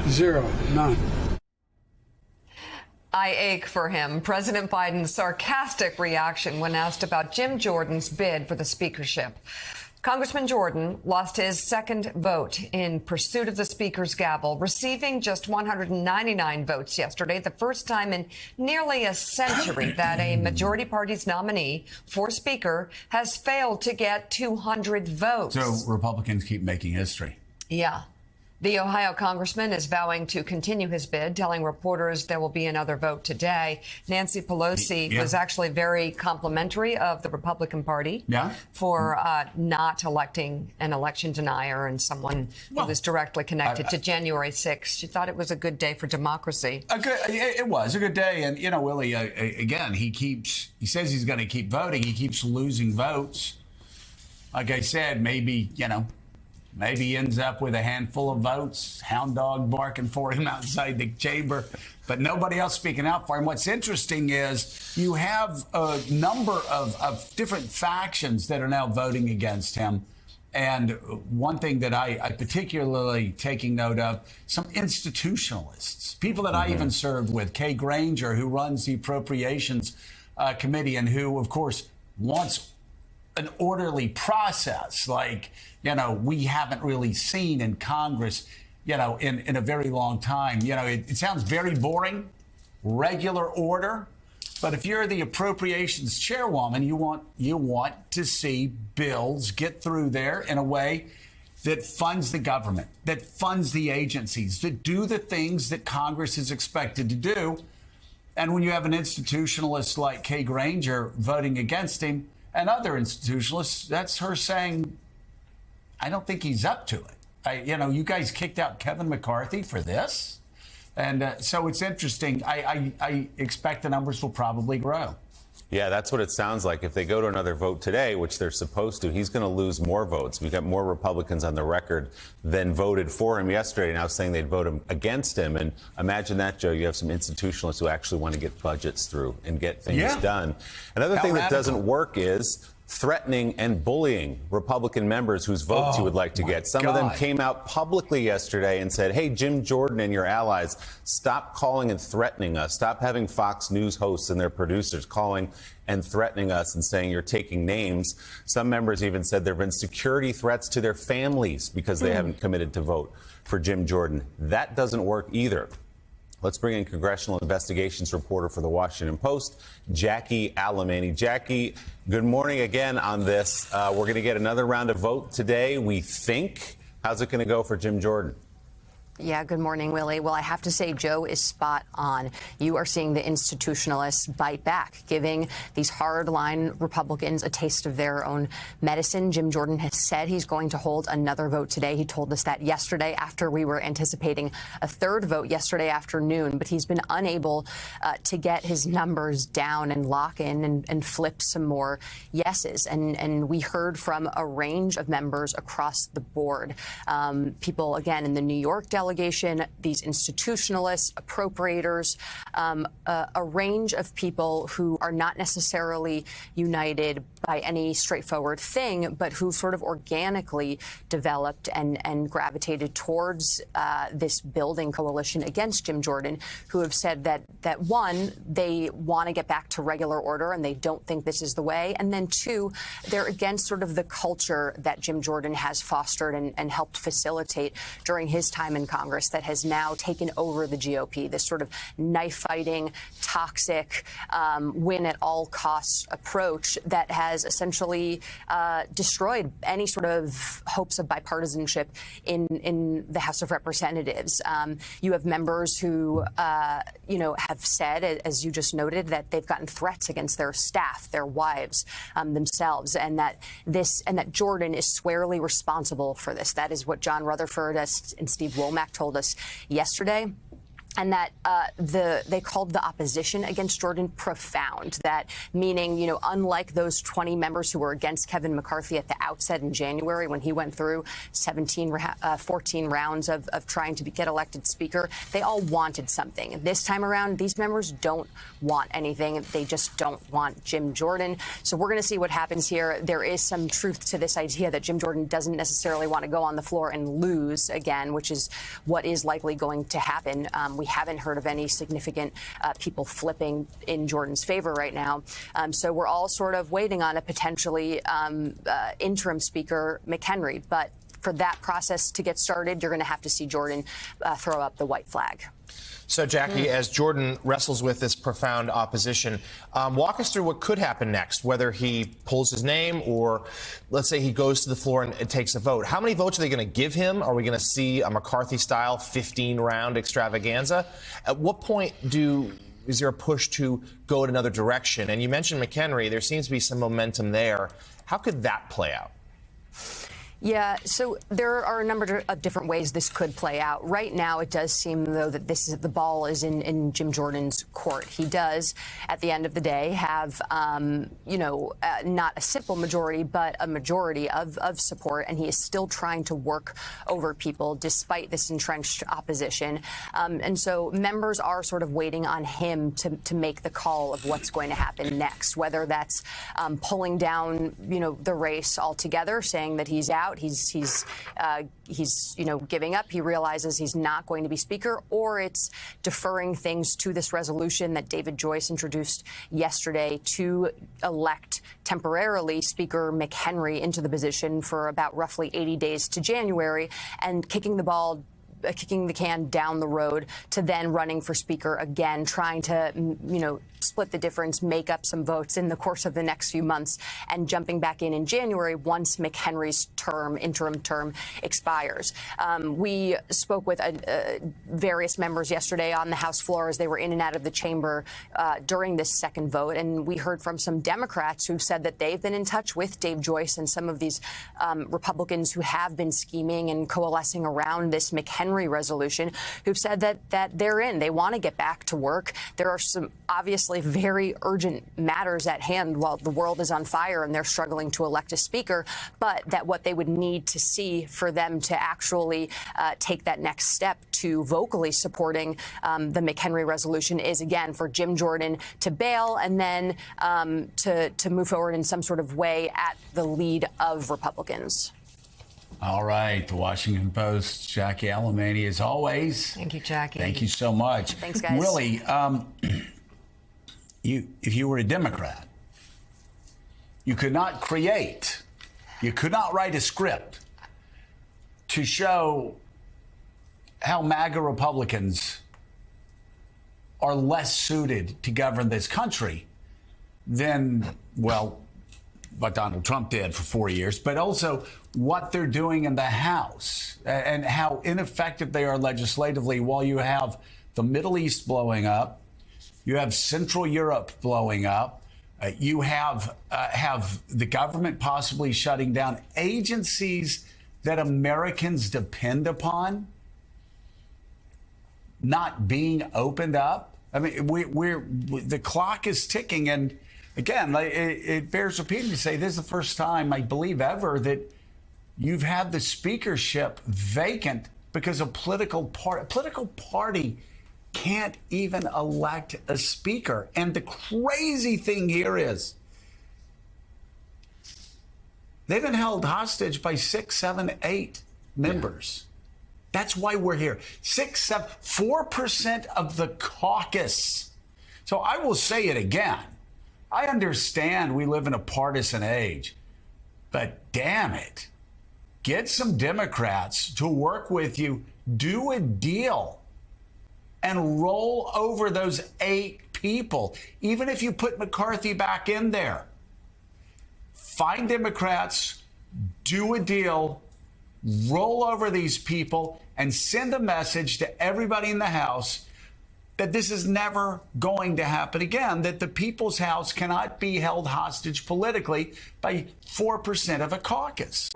Zero. None. I ache for him. President Biden's sarcastic reaction when asked about Jim Jordan's bid for the speakership. Congressman Jordan lost his second vote in pursuit of the speaker's gavel, receiving just 199 votes yesterday, the first time in nearly a century that a majority party's nominee for speaker has failed to get 200 votes. So Republicans keep making history. Yeah. The Ohio congressman is vowing to continue his bid, telling reporters there will be another vote today. Nancy Pelosi was actually very complimentary of the Republican Party for not electing an election denier and someone who was directly connected to January 6th. She thought it was a good day for democracy. It was a good day. And, you know, Willie, again, he says he's going to keep voting. He keeps losing votes. Like I said, maybe he ends up with a handful of votes, hound dog barking for him outside the chamber, but nobody else speaking out for him. What's interesting is you have a number of different factions that are now voting against him. And one thing that I particularly taking note of, some institutionalists, people that I even served with, Kay Granger, who runs the Appropriations Committee and who, of course, wants an orderly process like, we haven't really seen in Congress, in a very long time. It sounds very boring, regular order. But if you're the appropriations chairwoman, you want to see bills get through there in a way that funds the government, that funds the agencies, that do the things that Congress is expected to do. And when you have an institutionalist like Kay Granger voting against him, and other institutionalists, that's her saying, I don't think he's up to it. You guys kicked out Kevin McCarthy for this. And so it's interesting. I expect the numbers will probably grow. Yeah, that's what it sounds like. If they go to another vote today, which they're supposed to, he's going to lose more votes. We've got more Republicans on the record than voted for him yesterday, now saying they'd vote him against him. And imagine that, Joe. You have some institutionalists who actually want to get budgets through and get things done. Another thing that doesn't work is threatening and bullying Republican members whose votes you would like to get. Some of them came out publicly yesterday and said, hey, Jim Jordan and your allies, stop calling and threatening us. Stop having Fox News hosts and their producers calling and threatening us and saying you're taking names. Some members even said there have been security threats to their families because they haven't committed to vote for Jim Jordan. That doesn't work either. Let's bring in congressional investigations reporter for the Washington Post, Jackie Alemany. Jackie, good morning again on this. We're going to get another round of vote today, we think. How's it going to go for Jim Jordan? Yeah, good morning, Willie. Well, I have to say, Joe is spot on. You are seeing the institutionalists bite back, giving these hardline Republicans a taste of their own medicine. Jim Jordan has said he's going to hold another vote today. He told us that yesterday after we were anticipating a third vote yesterday afternoon, but he's been unable to get his numbers down and lock in and flip some more yeses. And we heard from a range of members across the board. People, again, in the New York delegation, these institutionalists, appropriators, a range of people who are not necessarily united by any straightforward thing, but who sort of organically developed and gravitated towards this building coalition against Jim Jordan, who have said that one, they want to get back to regular order and they don't think this is the way. And then two, they're against sort of the culture that Jim Jordan has fostered and helped facilitate during his time in Congress that has now taken over the GOP, this sort of knife-fighting, toxic, win at all costs approach that has essentially destroyed any sort of hopes of bipartisanship in the House of Representatives. You have members who, have said, as you just noted, that they've gotten threats against their staff, their wives, themselves, and that Jordan is squarely responsible for this. That is what John Rutherford and Steve Womack told us yesterday. and that they called the opposition against Jordan profound. That meaning, you know, unlike those 20 members who were against Kevin McCarthy at the outset in January when he went through 14 rounds of trying to get elected speaker, they all wanted something. This time around, these members don't want anything. They just don't want Jim Jordan. So we're going to see what happens here. There is some truth to this idea that Jim Jordan doesn't necessarily want to go on the floor and lose again, which is what is likely going to happen. We haven't heard of any significant people flipping in Jordan's favor right now. So we're all sort of waiting on a potentially interim speaker, McHenry. But for that process to get started, you're going to have to see Jordan throw up the white flag. So, Jackie, as Jordan wrestles with this profound opposition, walk us through what could happen next, whether he pulls his name or, let's say, he goes to the floor and takes a vote. How many votes are they going to give him? Are we going to see a McCarthy-style 15-round extravaganza? At what point is there a push to go in another direction? And you mentioned McHenry. There seems to be some momentum there. How could that play out? Yeah, so there are a number of different ways this could play out. Right now, it does seem, though, that the ball is in Jim Jordan's court. He does, at the end of the day, have, not a simple majority, but a majority of support, and he is still trying to work over people despite this entrenched opposition. And so members are sort of waiting on him to make the call of what's going to happen next, whether that's pulling down, the race altogether, saying that he's out. He's giving up. He realizes he's not going to be speaker, or it's deferring things to this resolution that David Joyce introduced yesterday to elect temporarily Speaker McHenry into the position for about roughly 80 days to January, and kicking the can down the road to then running for speaker again, trying to, split the difference, make up some votes in the course of the next few months, and jumping back in January once McHenry's interim term expires. We spoke with various members yesterday on the House floor as they were in and out of the chamber during this second vote, and we heard from some Democrats who've said that they've been in touch with Dave Joyce and some of these Republicans who have been scheming and coalescing around this McHenry resolution, who've said that they're in. They want to get back to work. There are some obviously very urgent matters at hand while the world is on fire and they're struggling to elect a speaker, but that what they would need to see for them to actually take that next step to vocally supporting the McHenry resolution is, again, for Jim Jordan to bail and then to move forward in some sort of way at the lead of Republicans. All right. The Washington Post, Jackie Alemany, as always. Thank you, Jackie. Thank you so much. Thanks, guys. Willie, if you were a Democrat, you could not write a script to show how MAGA Republicans are less suited to govern this country than, well, what Donald Trump did for 4 years, but also what they're doing in the House and how ineffective they are legislatively while you have the Middle East blowing up. You have Central Europe blowing up. You have the government possibly shutting down agencies that Americans depend upon, not being opened up. I mean, the clock is ticking, and again, it bears repeating to say this is the first time, I believe, ever that you've had the speakership vacant because a political party can't even elect a speaker. And the crazy thing here is they've been held hostage by 6, 7, 8 members. Yeah. That's why we're here. 4% of the caucus. So I will say it again. I understand we live in a partisan age, but damn it, get some Democrats to work with you, do a deal, and roll over those 8 people, even if you put McCarthy back in there. Find Democrats, do a deal, roll over these people, and send a message to everybody in the House that this is never going to happen again, that the People's House cannot be held hostage politically by 4% of a caucus.